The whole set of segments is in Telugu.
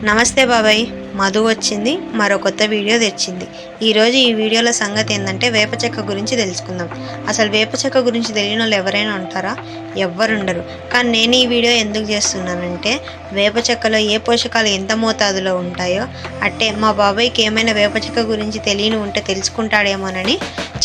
నమస్తే బాబాయ్, మధు వచ్చింది, మరో కొత్త వీడియో తెచ్చింది. ఈరోజు ఈ వీడియోలో సంగతి ఏంటంటే వేప చెక్క గురించి తెలుసుకుందాం. అసలు వేప చెక్క గురించి తెలియని వాళ్ళు ఎవరైనా ఉంటారా? ఎవ్వరుండరు. కానీ నేను ఈ వీడియో ఎందుకు చేస్తున్నానంటే వేప చెక్కలో ఏ పోషకాలు ఎంత మోతాదులో ఉంటాయో, అంటే మా బాబాయ్కి ఏమైనా వేప చెక్క గురించి తెలియని ఉంటే తెలుసుకుంటాడేమోనని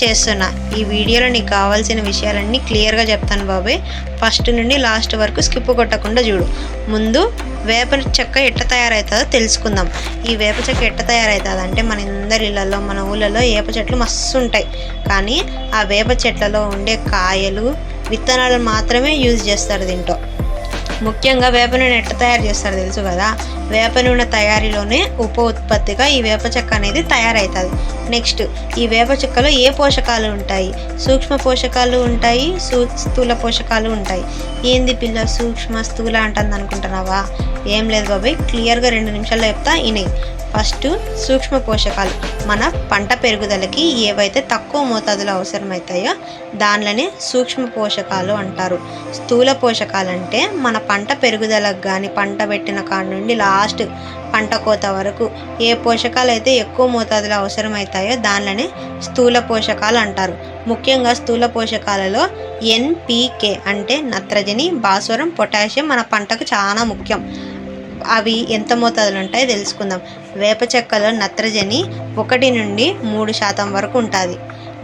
చేస్తున్నా. ఈ వీడియోలో నీకు కావాల్సిన విషయాలన్నీ క్లియర్గా చెప్తాను బాబాయ్. ఫస్ట్ నుండి లాస్ట్ వరకు స్కిప్ కొట్టకుండా చూడు. ముందు వేప చెక్క ఎట్లా తయారవుతుందో తెలుసుకుందాం. ఈ వేప చెక్క ఎట్లా తయారవుతుంది అంటే మన అందరి ఇళ్ళల్లో, మన ఊళ్ళలో వేప చెట్లు మస్తు ఉంటాయి. కానీ ఆ వేప చెట్లలో ఉండే కాయలు, విత్తనాలు మాత్రమే యూజ్ చేస్తారు దీంట్లో. ముఖ్యంగా వేప నూనె ఎట్లా తయారు చేస్తారు తెలుసు కదా. వేప నూనె తయారీలోనే ఉప ఉత్పత్తిగా ఈ వేప చెక్క అనేది తయారవుతుంది. నెక్స్ట్, ఈ వేప చెక్కలో ఏ పోషకాలు ఉంటాయి? సూక్ష్మ పోషకాలు ఉంటాయి, స్థూల పోషకాలు ఉంటాయి. ఏంది పిల్ల సూక్ష్మ స్థూల అంటుంది అనుకుంటున్నావా? ఏం లేదు బాబాయ్, క్లియర్గా 2 నిమిషాల్లో చెప్తా ఇనేయి. ఫస్ట్, సూక్ష్మ పోషకాలు మన పంట పెరుగుదలకి ఏవైతే తక్కువ మోతాదులో అవసరమవుతాయో దానిలోనే సూక్ష్మ పోషకాలు అంటారు. స్థూల పోషకాలు అంటే మన పంట పెరుగుదలకు కానీ, పంట పెట్టిన కాడి నుండి లాస్ట్ పంట కోత వరకు ఏ పోషకాలు అయితే ఎక్కువ మోతాదులో అవసరమవుతాయో దానిలోనే స్థూల పోషకాలు అంటారు. ముఖ్యంగా స్థూల పోషకాలలో NPK అంటే నత్రజని, భాస్వరం, పొటాషియం మన పంటకు చాలా ముఖ్యం. అవి ఎంత మోతాదులు ఉంటాయో తెలుసుకుందాం. వేప చెక్కలో నత్రజని 1 నుండి 3% వరకు ఉంటుంది.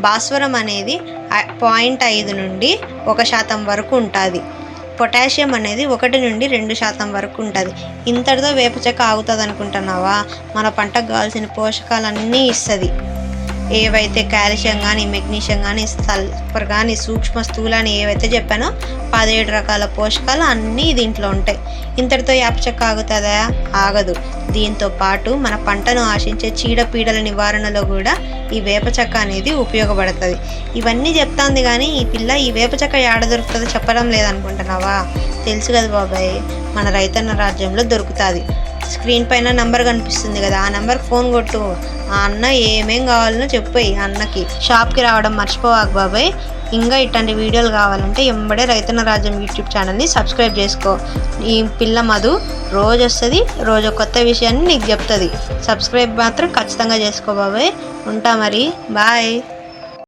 భాస్వరం అనేది 0.5 నుండి 1% వరకు ఉంటుంది. పొటాషియం అనేది 1 నుండి 2% వరకు ఉంటుంది. ఇంతటితో వేప చెక్క ఆగుతుంది అనుకుంటున్నావా? మన పంటకు కావాల్సిన పోషకాలన్నీ ఇస్తుంది. ఏవైతే కాల్షియం కానీ, మెగ్నీషియం కానీ, సల్ఫర్ కానీ, సూక్ష్మ స్థూలాన్ని ఏవైతే చెప్పానో 17 రకాల పోషకాలు అన్నీ దీంట్లో ఉంటాయి. ఇంతటితో వేప చెక్క ఆగుతుందా? ఆగదు. దీంతో పాటు మన పంటను ఆశించే చీడపీడల నివారణలో కూడా ఈ వేప చెక్క అనేది ఉపయోగపడుతుంది. ఇవన్నీ చెప్తాంది కానీ ఈ పిల్ల ఈ వేప చెక్క ఏడ దొరుకుతుందో చెప్పడం లేదనుకుంటున్నావా? తెలుసు కదా బాబాయ్, మన రైతన్న రాజ్యంలో దొరుకుతుంది. స్క్రీన్ పైన నంబర్ కనిపిస్తుంది కదా, ఆ నెంబర్కి ఫోన్ కొట్టు. ఆ అన్న ఏమేం కావాలనో చెప్పి అన్నకి. షాప్కి రావడం మర్చిపోవాక బాబాయ్. ఇంకా ఇట్లాంటి వీడియోలు కావాలంటే ఎంబడే రైతన్న రాజ్యం యూట్యూబ్ ఛానల్ని సబ్స్క్రైబ్ చేసుకో. ఈ పిల్ల మధు రోజు వస్తుంది, రోజు కొత్త విషయాన్ని నీకు చెప్తుంది. సబ్స్క్రైబ్ మాత్రం ఖచ్చితంగా చేసుకో బాబాయ్. ఉంటా మరి, బాయ్.